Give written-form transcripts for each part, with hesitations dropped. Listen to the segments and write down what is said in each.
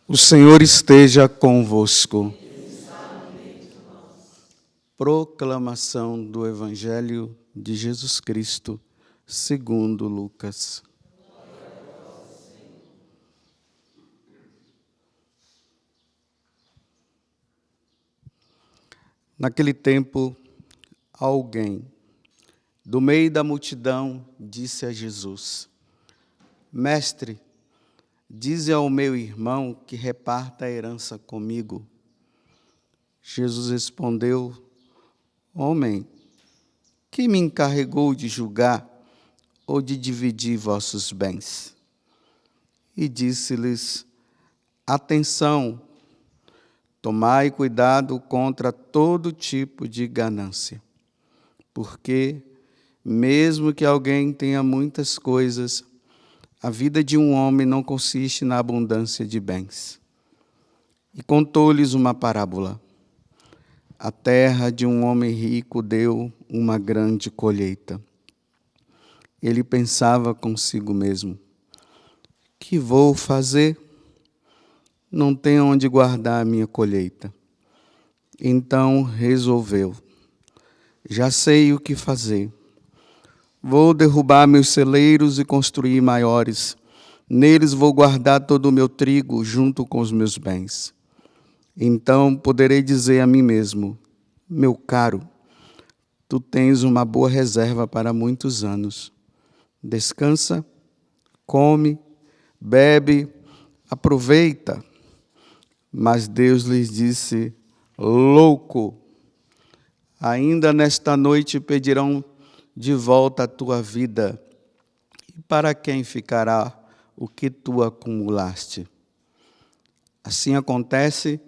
O Senhor esteja convosco. Proclamação do Evangelho de Jesus Cristo, segundo Lucas. Naquele tempo, alguém, do meio da multidão, disse a Jesus: Mestre, dize ao meu irmão que reparta a herança comigo. Jesus respondeu: Homem, quem me encarregou de julgar ou de dividir vossos bens? E disse-lhes: Atenção, tomai cuidado contra todo tipo de ganância, porque, mesmo que alguém tenha muitas coisas, a vida de um homem não consiste na abundância de bens. E contou-lhes uma parábola. A terra de um homem rico deu uma grande colheita. Ele pensava consigo mesmo: que vou fazer? Não tenho onde guardar a minha colheita. Então resolveu: já sei o que fazer. Vou derrubar meus celeiros e construir maiores. Neles vou guardar todo o meu trigo junto com os meus bens. Então poderei dizer a mim mesmo: meu caro, tu tens uma boa reserva para muitos anos. Descansa, come, bebe, aproveita. Mas Deus lhes disse: louco, ainda nesta noite pedirão de volta a tua vida. E para quem ficará o que tu acumulaste? Assim acontece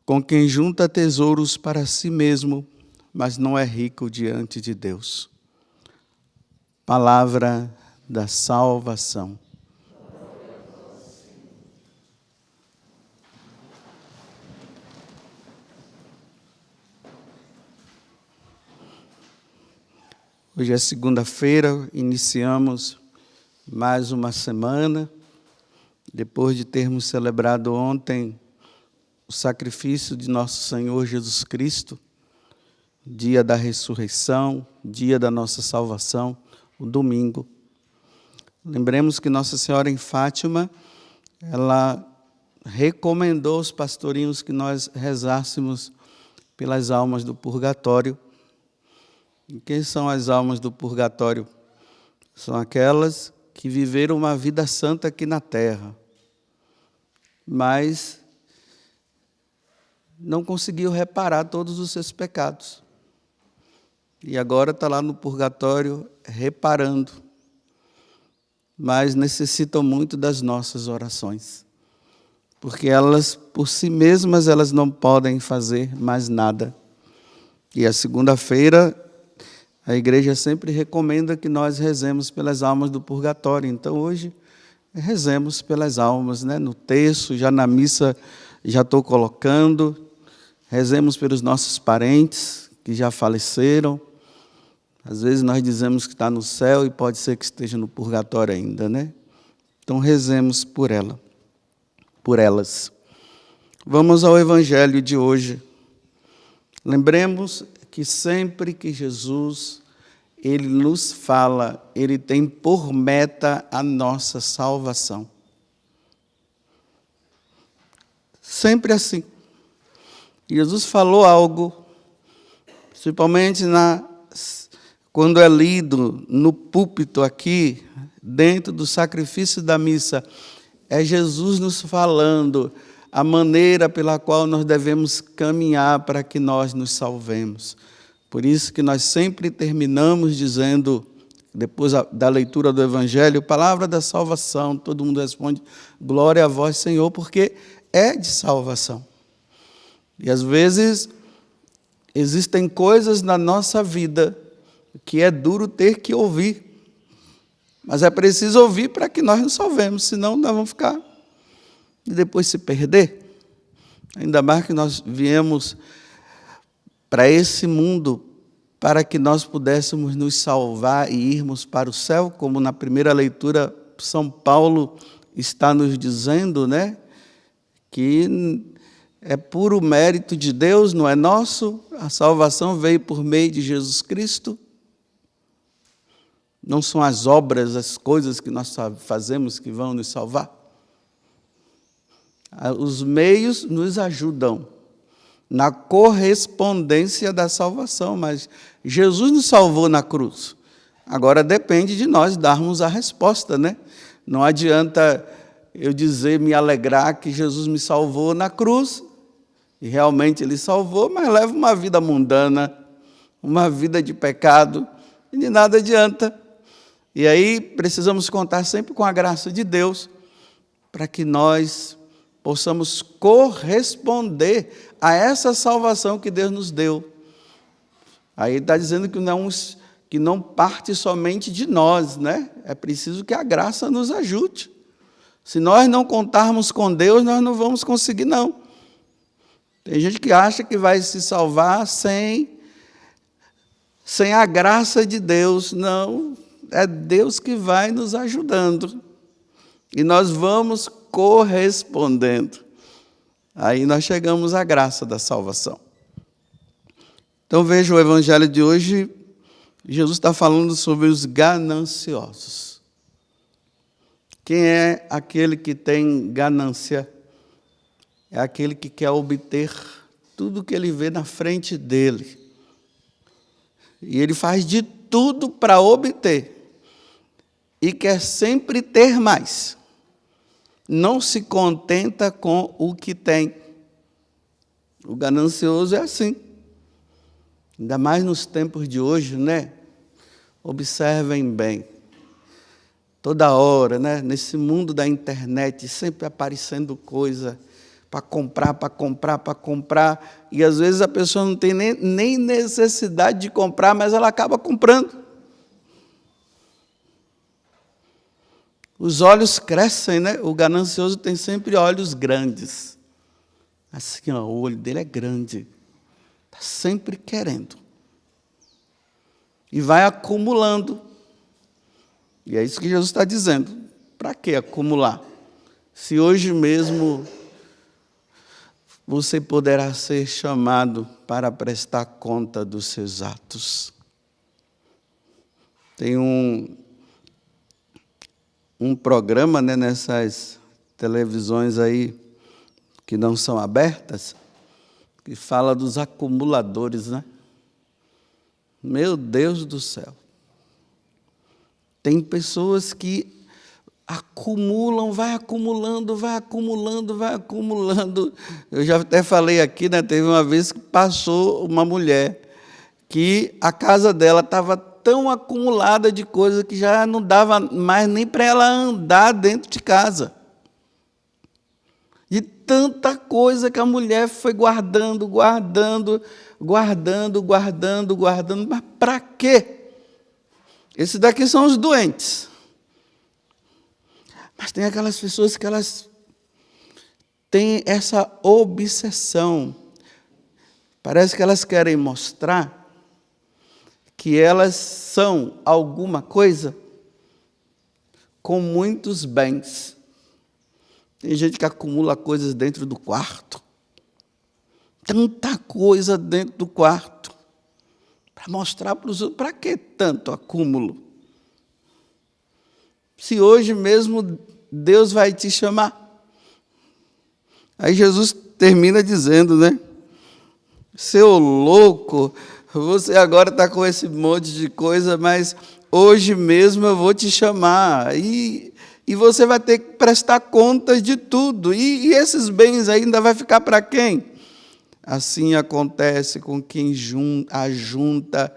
com quem junta tesouros para si mesmo, mas não é rico diante de Deus. Palavra da salvação. Hoje é segunda-feira, iniciamos mais uma semana, depois de termos celebrado ontem o sacrifício de nosso Senhor Jesus Cristo, dia da ressurreição, dia da nossa salvação, o domingo. Lembremos que Nossa Senhora em Fátima, ela recomendou aos pastorinhos que nós rezássemos pelas almas do purgatório. E quem são as almas do purgatório? São aquelas que viveram uma vida santa aqui na terra, mas não conseguiu reparar todos os seus pecados. E agora está lá no purgatório reparando, mas necessitam muito das nossas orações, porque elas, por si mesmas, elas não podem fazer mais nada. E a segunda-feira, a igreja sempre recomenda que nós rezemos pelas almas do purgatório. Então, hoje, rezemos pelas almas, né? No terço, já na missa, já estou colocando. Rezemos pelos nossos parentes que já faleceram. Às vezes nós dizemos que está no céu e pode ser que esteja no purgatório ainda, né? Então, rezemos por ela, por elas. Vamos ao Evangelho de hoje. Lembremos que sempre que Jesus, ele nos fala, ele tem por meta a nossa salvação. Sempre assim. Jesus falou algo, principalmente quando é lido no púlpito aqui, dentro do sacrifício da missa, é Jesus nos falando a maneira pela qual nós devemos caminhar para que nós nos salvemos. Por isso que nós sempre terminamos dizendo, depois da leitura do Evangelho, palavra da salvação, todo mundo responde, glória a vós, Senhor, porque é de salvação. E às vezes existem coisas na nossa vida que é duro ter que ouvir, mas é preciso ouvir para que nós nos salvemos, senão nós vamos ficar e depois se perder. Ainda mais que nós viemos para esse mundo para que nós pudéssemos nos salvar e irmos para o céu, como na primeira leitura São Paulo está nos dizendo, né? que é puro mérito de Deus, não é nosso. A salvação veio por meio de Jesus Cristo. Não são as obras, as coisas que nós fazemos que vão nos salvar. Os meios nos ajudam na correspondência da salvação, mas Jesus nos salvou na cruz. Agora depende de nós darmos a resposta, né? Não adianta eu dizer, me alegrar que Jesus me salvou na cruz, e realmente Ele salvou, mas leva uma vida mundana, uma vida de pecado, e de nada adianta. E aí precisamos contar sempre com a graça de Deus, para que nós possamos corresponder a essa salvação que Deus nos deu. Aí ele está dizendo que não parte somente de nós, né? É preciso que a graça nos ajude. Se nós não contarmos com Deus, nós não vamos conseguir, não. Tem gente que acha que vai se salvar sem a graça de Deus. Não, é Deus que vai nos ajudando. E nós vamos correspondendo. Aí nós chegamos à graça da salvação. Então veja o evangelho de hoje, Jesus está falando sobre os gananciosos. Quem é aquele que tem ganância? É aquele que quer obter tudo que ele vê na frente dele. E ele faz de tudo para obter. E quer sempre ter mais. Não se contenta com o que tem. O ganancioso é assim. Ainda mais nos tempos de hoje, né? Observem bem. Toda hora, né? Nesse mundo da internet, sempre aparecendo coisa para comprar. E às vezes a pessoa não tem nem necessidade de comprar, mas ela acaba comprando. Os olhos crescem, né? O ganancioso tem sempre olhos grandes. Assim, ó, o olho dele é grande. Está sempre querendo. E vai acumulando. E é isso que Jesus está dizendo. Para que acumular? Se hoje mesmo você poderá ser chamado para prestar conta dos seus atos. Tem um programa, né, nessas televisões aí que não são abertas, que fala dos acumuladores, né? Meu Deus do céu. Tem pessoas que acumulam, vai acumulando. Eu já até falei aqui, né? Teve uma vez que passou uma mulher que a casa dela estava tão acumulada de coisa que já não dava mais nem para ela andar dentro de casa. De tanta coisa que a mulher foi guardando. Mas para quê? Esses daqui são os doentes. Mas tem aquelas pessoas que elas têm essa obsessão. Parece que elas querem mostrar que elas são alguma coisa com muitos bens. Tem gente que acumula coisas dentro do quarto. Tanta coisa dentro do quarto. Para mostrar para os outros. Para que tanto acúmulo? Se hoje mesmo Deus vai te chamar. Aí Jesus termina dizendo, né? Seu louco, você agora está com esse monte de coisa, mas hoje mesmo eu vou te chamar. E você vai ter que prestar contas de tudo. E esses bens ainda vai ficar para quem? Assim acontece com quem ajunta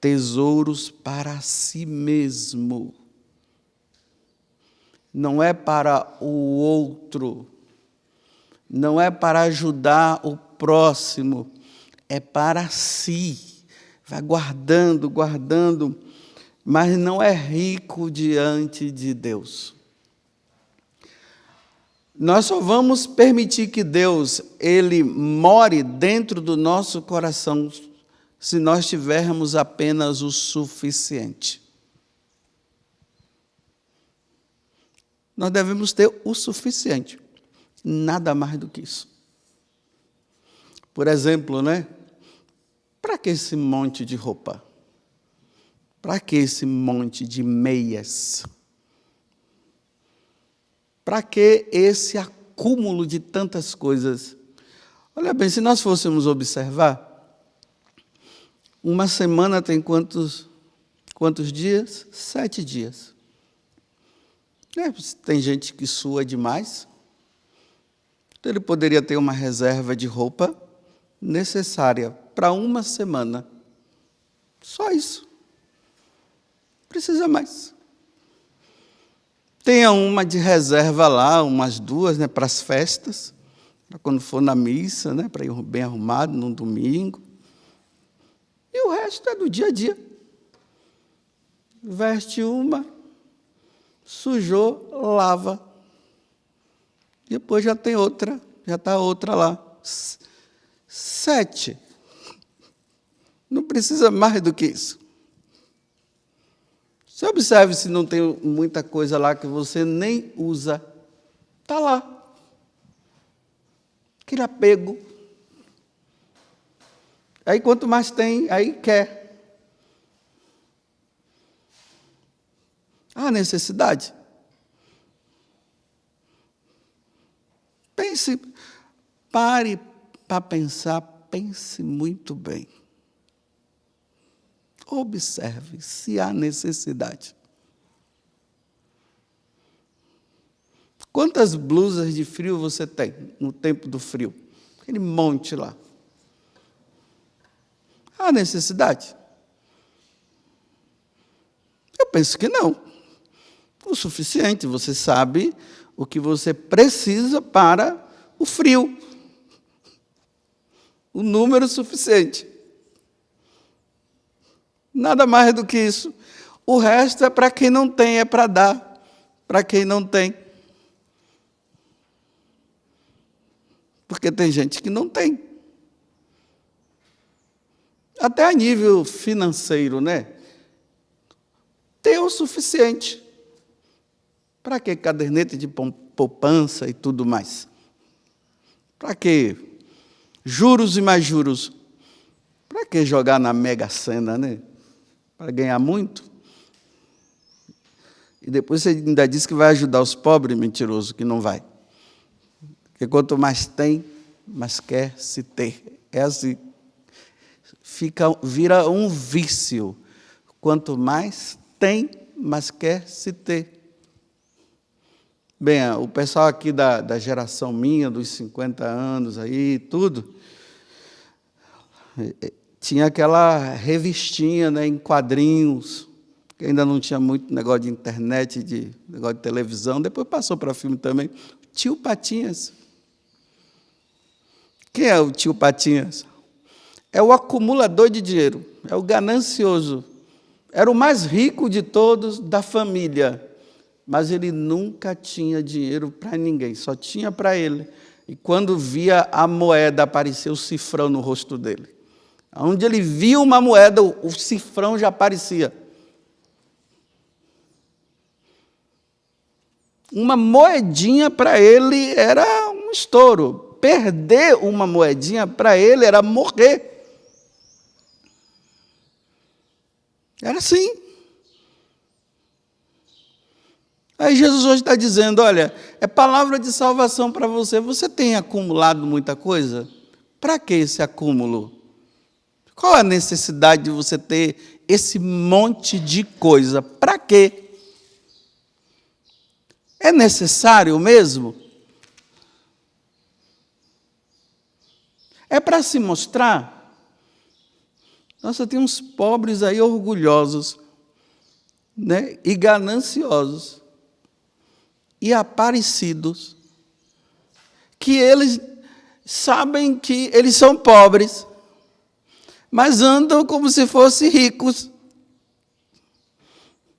tesouros para si mesmo. Não é para o outro, não é para ajudar o próximo, é para si. Vai guardando, mas não é rico diante de Deus. Nós só vamos permitir que Deus, Ele more dentro do nosso coração se nós tivermos apenas o suficiente. Nós devemos ter o suficiente. Nada mais do que isso. Por exemplo, né? Para que esse monte de roupa? Para que esse monte de meias? Para que esse acúmulo de tantas coisas? Olha bem, se nós fôssemos observar, uma semana tem quantos dias? 7 dias. Tem gente que sua demais. Então, ele poderia ter uma reserva de roupa necessária para uma semana. Só isso. Não precisa mais. Tenha uma de reserva lá, umas 2, né, para as festas, para quando for na missa, né, para ir bem arrumado num domingo. E o resto é do dia a dia. Veste uma, sujou, lava. Depois já tem outra, já está outra lá. 7. Não precisa mais do que isso. Você observe se não tem muita coisa lá que você nem usa. Está lá. Aquele apego. Aí quanto mais tem, aí quer. Há necessidade. Pense, pare para pensar, pense muito bem. Observe se há necessidade. Quantas blusas de frio você tem no tempo do frio? Aquele monte lá. Há necessidade? Eu penso que não. O suficiente, você sabe o que você precisa para o frio. O número suficiente. Nada mais do que isso. O resto é para quem não tem, é para dar para quem não tem. Porque tem gente que não tem. Até a nível financeiro, né? Tem o suficiente. Para que caderneta de poupança e tudo mais? Para que juros e mais juros? Para que jogar na Mega Sena, né? Para ganhar muito? E depois você ainda diz que vai ajudar os pobres, mentiroso, que não vai. Porque quanto mais tem, mais quer se ter. É assim. Vira um vício. Quanto mais tem, mais quer se ter. Bem, o pessoal aqui da geração minha, dos 50 anos aí, tudo, tinha aquela revistinha, né, em quadrinhos, que ainda não tinha muito negócio de internet, negócio de televisão, depois passou para filme também. Tio Patinhas. Quem é o tio Patinhas? É o acumulador de dinheiro, é o ganancioso. Era o mais rico de todos da família. Mas ele nunca tinha dinheiro para ninguém, só tinha para ele. E quando via a moeda, aparecia o cifrão no rosto dele. Onde ele via uma moeda, o cifrão já aparecia. Uma moedinha para ele era um estouro. Perder uma moedinha para ele era morrer. Era assim. Aí Jesus hoje está dizendo, olha, é palavra de salvação para você. Você tem acumulado muita coisa? Para que esse acúmulo? Qual a necessidade de você ter esse monte de coisa? Para quê? É necessário mesmo? É para se mostrar? Nossa, tem uns pobres aí orgulhosos, né, e gananciosos. E aparecidos, que eles sabem que eles são pobres, mas andam como se fossem ricos.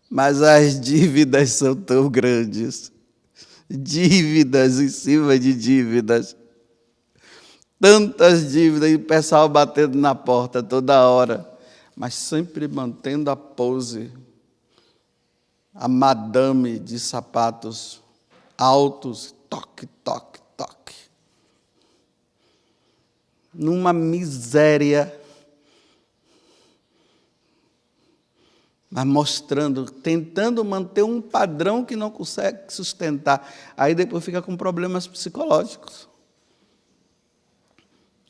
Mas as dívidas são tão grandes, dívidas em cima de dívidas, tantas dívidas, e o pessoal batendo na porta toda hora, mas sempre mantendo a pose, a madame de sapatos altos, toque, toque, toque. numa miséria, mas mostrando, tentando manter um padrão que não consegue sustentar. Aí depois fica com problemas psicológicos.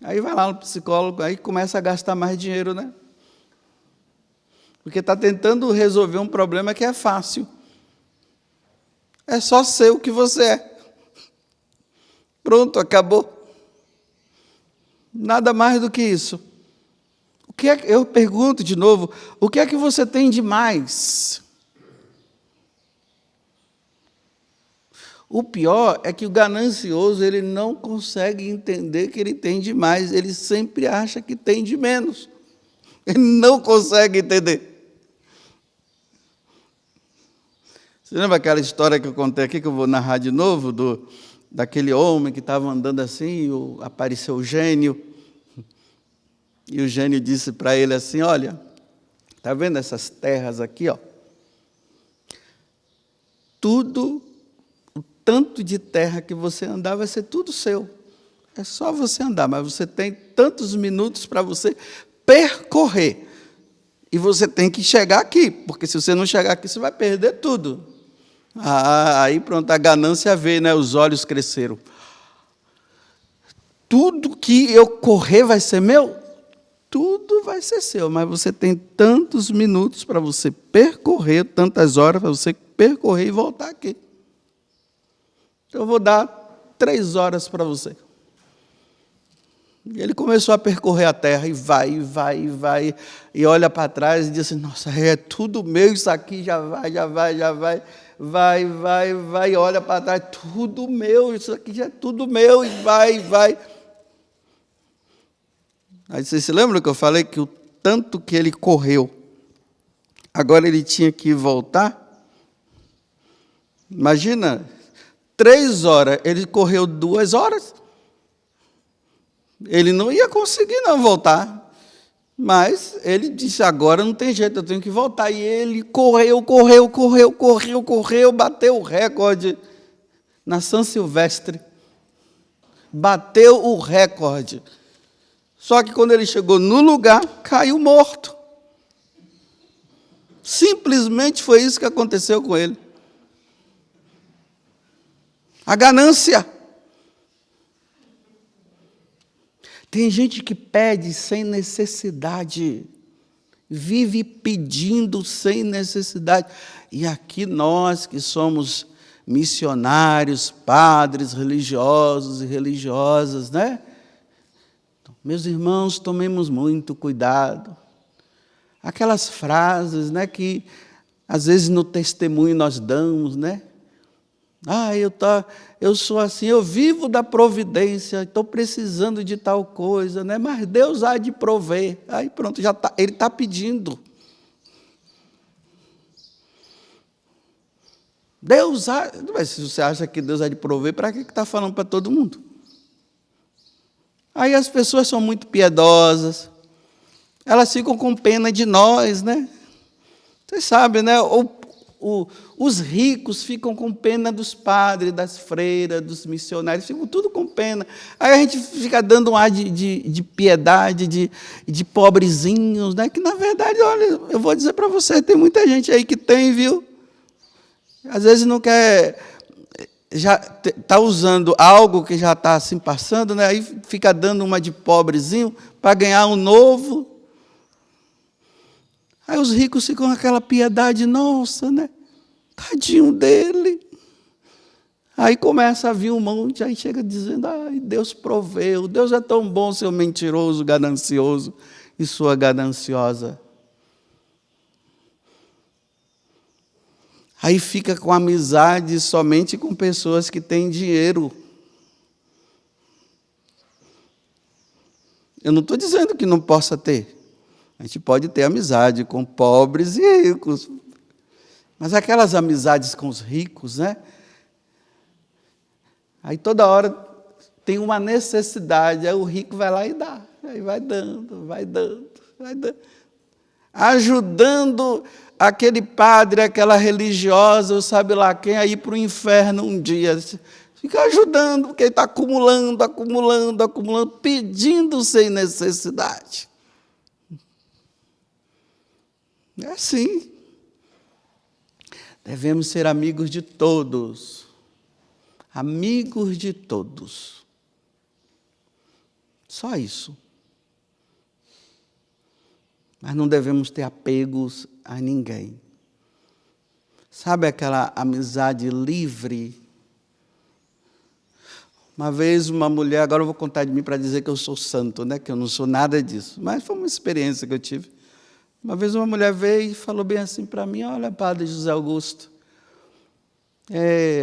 Aí vai lá no psicólogo, aí começa a gastar mais dinheiro, né? Porque está tentando resolver um problema que é fácil. É só ser o que você é. Pronto, acabou. Nada mais do que isso. Eu pergunto de novo, o que é que você tem de mais? O pior é que o ganancioso, ele não consegue entender que ele tem de mais, ele sempre acha que tem de menos. Ele não consegue entender. Você lembra aquela história que eu contei aqui, que eu vou narrar de novo, daquele homem que estava andando assim, apareceu o gênio, e o gênio disse para ele assim, olha, está vendo essas terras aqui, ó? Tudo, o tanto de terra que você andar vai ser tudo seu. É só você andar, mas você tem tantos minutos para você percorrer. E você tem que chegar aqui, porque se você não chegar aqui, você vai perder tudo. Aí pronto, a ganância veio, né? Os olhos cresceram. Tudo que eu correr vai ser meu? Tudo vai ser seu, mas você tem tantos minutos para você percorrer, tantas horas para você percorrer e voltar aqui. Então, eu vou dar 3 horas para você. E ele começou a percorrer a terra, e vai, e olha para trás e diz assim, nossa, é tudo meu, isso aqui já vai, olha para trás, tudo meu, isso aqui já é tudo meu, e vai. Aí vocês se lembram que eu falei que o tanto que ele correu, agora ele tinha que voltar? Imagina, 3 horas, ele correu 2 horas. Ele não ia conseguir não voltar. Mas ele disse, agora não tem jeito, eu tenho que voltar. E ele correu, bateu o recorde na São Silvestre. Bateu o recorde. Só que quando ele chegou no lugar, caiu morto. Simplesmente foi isso que aconteceu com ele. A ganância. Tem gente que pede sem necessidade, vive pedindo sem necessidade. E aqui nós que somos missionários, padres, religiosos e religiosas, né? Meus irmãos, tomemos muito cuidado. Aquelas frases, né, que às vezes no testemunho nós damos, né? Eu sou assim, eu vivo da providência, estou precisando de tal coisa, né? Mas Deus há de prover. Aí pronto, ele está pedindo. Mas se você acha que Deus há de prover, para que está falando para todo mundo? Aí as pessoas são muito piedosas, elas ficam com pena de nós, né? Vocês sabem, né? Os ricos ficam com pena dos padres, das freiras, dos missionários, ficam tudo com pena. Aí a gente fica dando um ar de piedade, de pobrezinhos, né? Que, na verdade, olha, eu vou dizer para você, tem muita gente aí que tem, viu? Às vezes não quer, já está usando algo que já está assim passando, né? Aí fica dando uma de pobrezinho para ganhar um novo. Aí os ricos ficam com aquela piedade, nossa, né? Tadinho dele. Aí começa a vir um monte, aí chega dizendo, ai, Deus proveu, Deus é tão bom, seu mentiroso, ganancioso e sua gananciosa. Aí fica com amizade somente com pessoas que têm dinheiro. Eu não estou dizendo que não possa ter. A gente pode ter amizade com pobres e ricos. Mas aquelas amizades com os ricos, né? Aí toda hora tem uma necessidade, aí o rico vai lá e dá. Aí vai dando. Ajudando aquele padre, aquela religiosa, ou sabe lá quem, a ir para o inferno um dia. Fica ajudando, porque ele está acumulando, acumulando, acumulando, pedindo sem necessidade. É assim. Devemos ser amigos de todos. Amigos de todos. Só isso. Mas não devemos ter apegos a ninguém. Sabe aquela amizade livre? Uma vez uma mulher, agora eu vou contar de mim para dizer que eu sou santo, né? Que eu não sou nada disso. Mas foi uma experiência que eu tive. Uma vez uma mulher veio e falou bem assim para mim: olha, Padre José Augusto,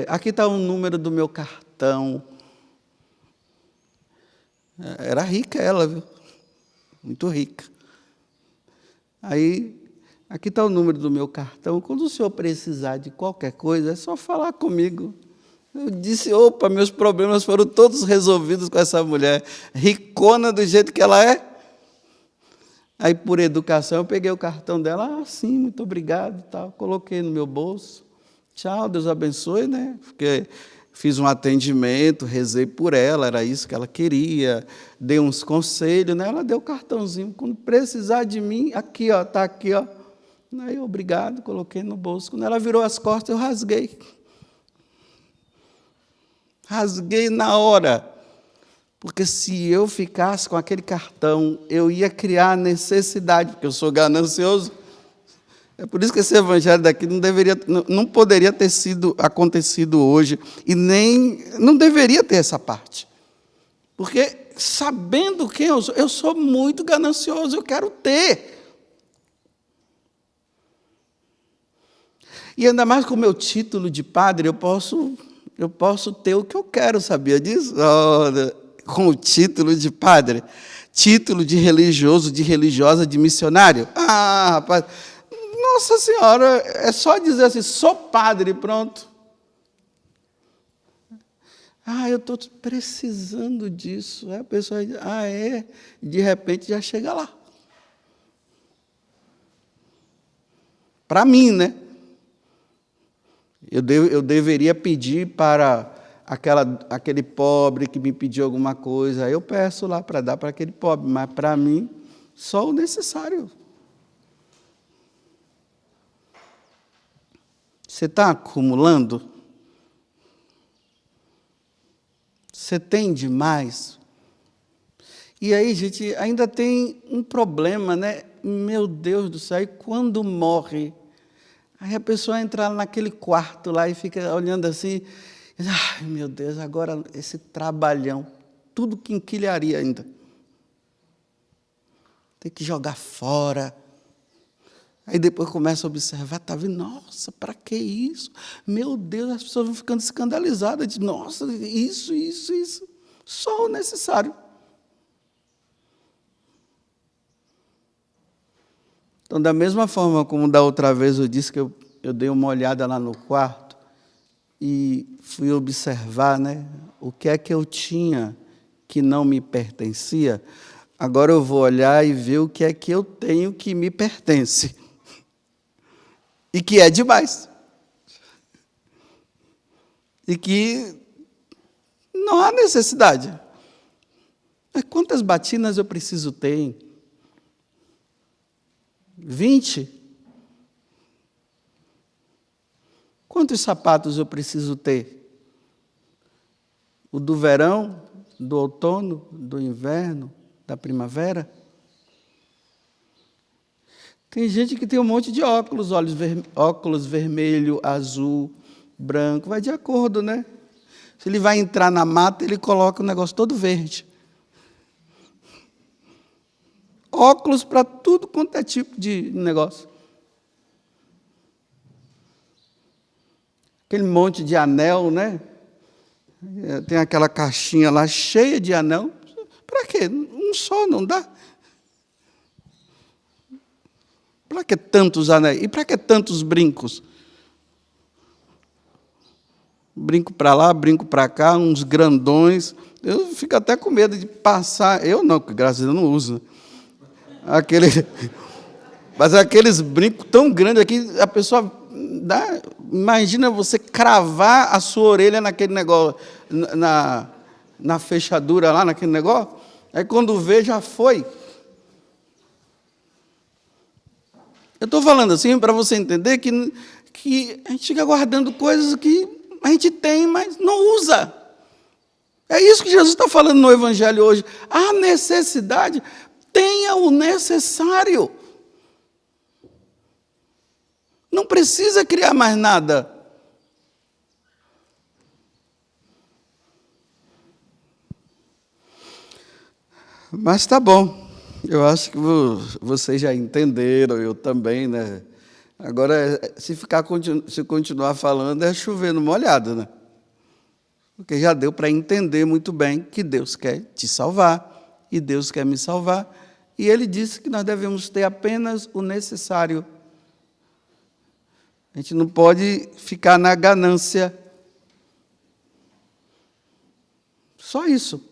aqui está o número do meu cartão. Era rica ela, viu? Muito rica. Aí, aqui está o número do meu cartão. Quando o senhor precisar de qualquer coisa, é só falar comigo. Eu disse, opa, meus problemas foram todos resolvidos com essa mulher, ricona do jeito que ela é. Aí, por educação, eu peguei o cartão dela, sim, muito obrigado, tal, coloquei no meu bolso. Tchau, Deus abençoe, né? Porque fiz um atendimento, rezei por ela, era isso que ela queria, dei uns conselhos, né? Ela deu o cartãozinho, quando precisar de mim, aqui, ó, está aqui, ó. Aí, obrigado, coloquei no bolso. Quando ela virou as costas, eu rasguei. Rasguei na hora. Porque se eu ficasse com aquele cartão, eu ia criar necessidade, porque eu sou ganancioso. É por isso que esse evangelho daqui não poderia ter acontecido hoje, e nem não deveria ter essa parte. Porque, sabendo quem eu sou muito ganancioso, eu quero ter. E ainda mais com o meu título de padre, eu posso ter o que eu quero, sabia disso? Com o título de padre, título de religioso, de religiosa, de missionário. Ah, rapaz, Nossa Senhora, é só dizer assim, sou padre, pronto. Eu estou precisando disso. Aí a pessoa diz, de repente já chega lá. Para mim, né? Eu deveria pedir para aquele pobre que me pediu alguma coisa, eu peço lá para dar para aquele pobre, mas para mim, só o necessário. Você está acumulando? Você tem demais? E aí, gente, ainda tem um problema, né? Meu Deus do céu, e quando morre? Aí a pessoa entra naquele quarto lá e fica olhando assim, ai, meu Deus, agora esse trabalhão, tudo quinquilharia ainda. Tem que jogar fora. Aí depois começa a observar, está vendo? Nossa, para que isso? Meu Deus, as pessoas vão ficando escandalizadas. De, nossa, isso. Só o necessário. Então, da mesma forma como da outra vez eu disse que eu dei uma olhada lá no quarto e fui observar, né, o que é que eu tinha que não me pertencia, agora eu vou olhar e ver o que é que eu tenho que me pertence. E que é demais. E que não há necessidade. Mas quantas batinas eu preciso ter? 20? Quantos sapatos eu preciso ter? O do verão, do outono, do inverno, da primavera? Tem gente que tem um monte de óculos, óculos vermelho, azul, branco, vai de acordo, né? Se ele vai entrar na mata, ele coloca o negócio todo verde. Óculos para tudo quanto é tipo de negócio. Aquele monte de anel, né? Tem aquela caixinha lá cheia de anel. Para quê? Um só não dá. Para que tantos anéis? E para que tantos brincos? Brinco para lá, brinco para cá, uns grandões. Eu fico até com medo de passar. Eu não, porque graças a Deus eu não uso. Mas aqueles brincos tão grandes aqui, a pessoa imagina você cravar a sua orelha naquele negócio, na fechadura lá, naquele negócio. Aí quando vê, já foi. Eu estou falando assim para você entender que a gente fica guardando coisas que a gente tem, mas não usa. É isso que Jesus está falando no Evangelho hoje. A necessidade, tenha o necessário. Não precisa criar mais nada. Mas tá bom. Eu acho que vocês já entenderam, eu também, né? Agora, se continuar falando, é chover no molhado, né? Porque já deu para entender muito bem que Deus quer te salvar, e Deus quer me salvar, e Ele disse que nós devemos ter apenas o necessário. A gente não pode ficar na ganância. Só isso.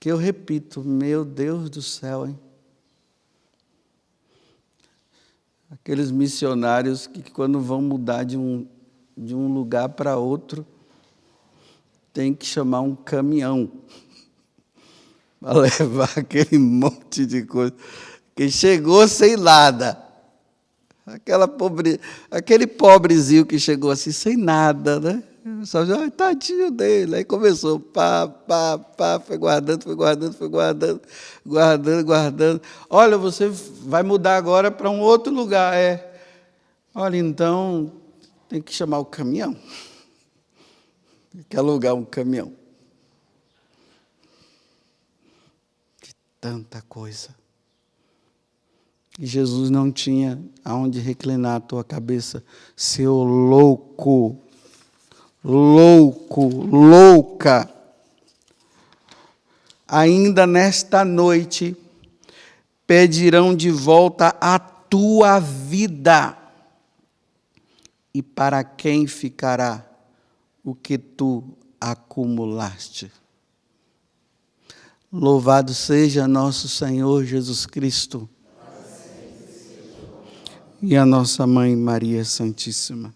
Que eu repito, meu Deus do céu, hein? Aqueles missionários que quando vão mudar de um lugar para outro, tem que chamar um caminhão para levar aquele monte de coisa, que chegou sem nada. Aquele pobrezinho que chegou assim, sem nada, né? Só já, tadinho dele. Aí começou, foi guardando. Olha, você vai mudar agora para um outro lugar. Olha, então, tem que chamar o caminhão. Tem que alugar um caminhão. De tanta coisa. E Jesus não tinha aonde reclinar a tua cabeça, seu louca. Ainda nesta noite, pedirão de volta a tua vida. E para quem ficará o que tu acumulaste? Louvado seja nosso Senhor Jesus Cristo. E a nossa Mãe Maria Santíssima.